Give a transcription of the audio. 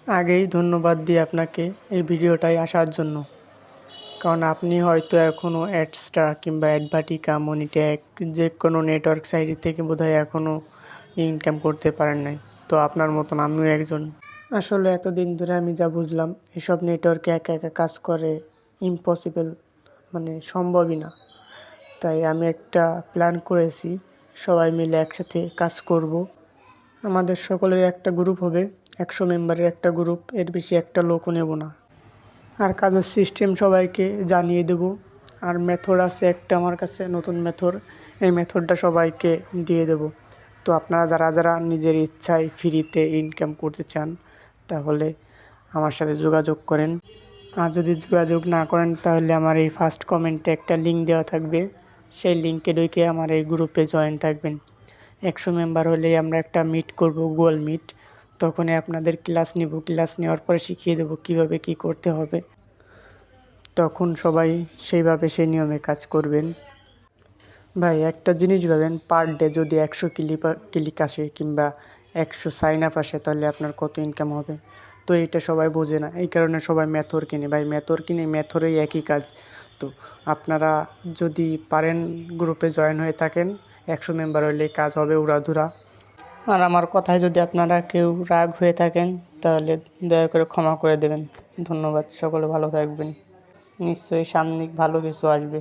আগেই ধন্যবাদ দিই আপনাকে এই ভিডিওটায় আসার জন্য, কারণ আপনি হয়তো এখনও অ্যাডস্টা কিংবা অ্যাডভাটিকা মনিট্যাগ যে কোনো নেটওয়ার্ক সাইট থেকে বোধহয় এখনও ইনকাম করতে পারেন নাই। তো আপনার মতন আমিও একজন। আসলে এতদিন ধরে আমি যা বুঝলাম, এসব নেটওয়ার্কে একা একা কাজ করে ইম্পসিবল, মানে সম্ভবই না। তাই আমি একটা প্ল্যান করেছি, সবাই মিলে একসাথে কাজ করব। আমাদের সকলের একটা গ্রুপ হবে, 100 মেম্বারের একটা গ্রুপ, এর বেশি একটা লোকও নেব না। আর কাজের সিস্টেম সবাইকে জানিয়ে দেব। আর মেথড আছে একটা আমার কাছে নতুন মেথড, এই মেথডটা সবাইকে দিয়ে দেব। তো আপনারা যারা যারা নিজের ইচ্ছায় ফ্রিতে ইনকাম করতে চান তাহলে আমার সাথে যোগাযোগ করেন। আর যদি যোগাযোগ না করেন তাহলে আমার এই ফার্স্ট কমেন্টে একটা লিঙ্ক দেওয়া থাকবে, সেই লিঙ্কে ঢুকে আমার এই গ্রুপে জয়েন থাকবেন। 100 মেম্বার হলেই আমরা একটা মিট করব, গুগল মিট। তখনই আপনাদের ক্লাস নিব, ক্লাস নেওয়ার পরে শিখিয়ে দেবো কীভাবে কী করতে হবে। তখন সবাই সেইভাবে সেই নিয়মে কাজ করবেন। ভাই একটা জিনিস ভাবেন, পার ডে যদি 100 ক্লিক আসে কিংবা 100 সাইন আপ আসে তাহলে আপনার কত ইনকাম হবে। তো এইটা সবাই বোঝে না, এই কারণে সবাই মেথর কিনে। ভাই মেথর কিনে, মেথরেই একই কাজ। তো আপনারা যদি পারেন গ্রুপে জয়েন হয়ে থাকেন, 100 মেম্বার হলে কাজ হবে উড়াধুরা। আর আমার কথায় যদি আপনারা কেউ রাগ হয়ে থাকেন তাহলে দয়া করে ক্ষমা করে দেবেন। ধন্যবাদ, সকলে ভালো থাকবেন। নিশ্চয়ই সামনে ভালো কিছু আসবে।